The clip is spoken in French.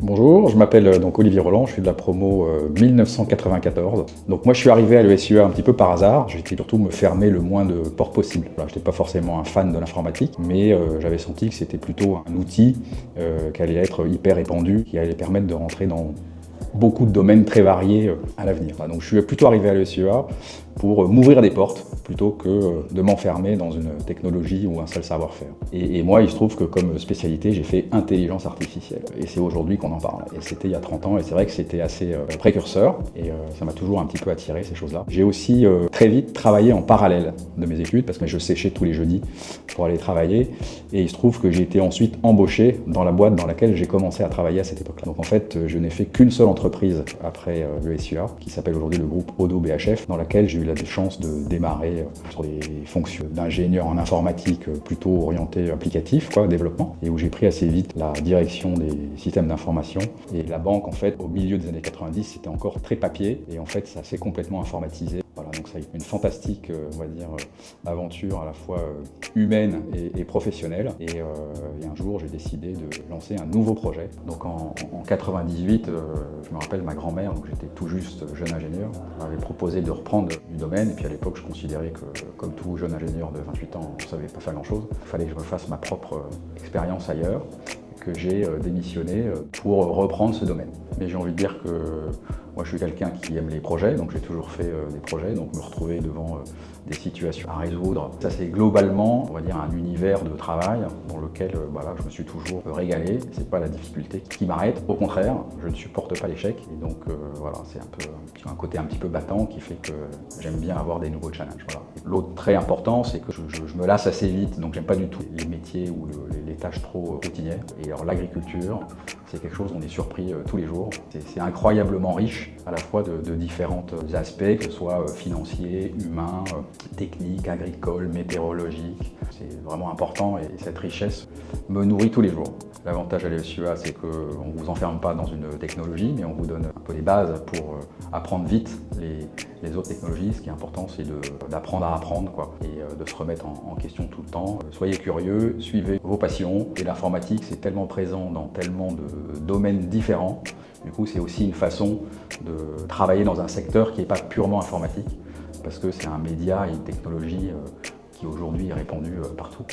Bonjour, je m'appelle donc Olivier Roland, je suis de la promo 1994. Donc moi je suis arrivé à l'ESUA un petit peu par hasard, j'ai été surtout me fermer le moins de portes possible. Je n'étais pas forcément un fan de l'informatique, mais j'avais senti que c'était plutôt un outil qui allait être hyper répandu, qui allait permettre de rentrer dans beaucoup de domaines très variés à l'avenir. Donc je suis plutôt arrivé à l'ESUA pour m'ouvrir des portes plutôt que de m'enfermer dans une technologie ou un seul savoir-faire. Et moi, il se trouve que comme spécialité, j'ai fait intelligence artificielle. Et c'est aujourd'hui qu'on en parle. Et c'était il y a 30 ans, et c'est vrai que c'était assez précurseur, et ça m'a toujours un petit peu attiré, ces choses-là. J'ai aussi très vite travaillé en parallèle de mes études, parce que je séchais tous les jeudis pour aller travailler, et il se trouve que j'ai été ensuite embauché dans la boîte dans laquelle j'ai commencé à travailler à cette époque-là. Donc en fait, je n'ai fait qu'une seule entreprise après le SUA, qui s'appelle aujourd'hui le groupe Odo BHF, dans laquelle j'ai eu la chance de démarrer sur des fonctions d'ingénieur en informatique plutôt orienté applicatif, développement, et où j'ai pris assez vite la direction des systèmes d'information. Et la banque, en fait, au milieu des années 90, c'était encore très papier, et en fait, ça s'est complètement informatisé. Voilà, donc ça a été une fantastique, on va dire, aventure à la fois humaine et professionnelle. Et un jour, j'ai décidé de lancer un nouveau projet. Donc en 98, je me rappelle ma grand-mère, donc j'étais tout juste jeune ingénieur, m'avait proposé de reprendre du domaine. Et puis à l'époque, je considérais que, comme tout jeune ingénieur de 28 ans, on ne savait pas faire grand-chose. Il fallait que je me fasse ma propre expérience ailleurs, que j'ai démissionné pour reprendre ce domaine. Mais j'ai envie de dire que moi je suis quelqu'un qui aime les projets, donc j'ai toujours fait des projets, donc me retrouver devant des situations à résoudre. Ça c'est globalement, on va dire, un univers de travail dans lequel voilà, je me suis toujours régalé. C'est pas la difficulté qui m'arrête, au contraire, je ne supporte pas l'échec. Et donc voilà, c'est un côté un petit peu battant qui fait que j'aime bien avoir des nouveaux challenges. Voilà. L'autre très important, c'est que je me lasse assez vite, donc j'aime pas du tout les métiers ou les tâches trop routinières. Et alors l'agriculture, c'est quelque chose, on est surpris tous les jours. C'est incroyablement riche, à la fois de différents aspects, que ce soit financiers, humains, techniques, agricoles, météorologiques. C'est vraiment important et cette richesse me nourrit tous les jours. L'avantage à l'ESUA, c'est qu'on ne vous enferme pas dans une technologie, mais on vous donne un peu les bases pour apprendre vite les autres technologies. Ce qui est important, c'est d'apprendre à apprendre, et de se remettre en question tout le temps. Soyez curieux, suivez vos passions. Et l'informatique, c'est tellement présent dans tellement de domaines différents. Du coup, c'est aussi une façon de travailler dans un secteur qui n'est pas purement informatique, parce que c'est un média et une technologie qui aujourd'hui est répandue partout,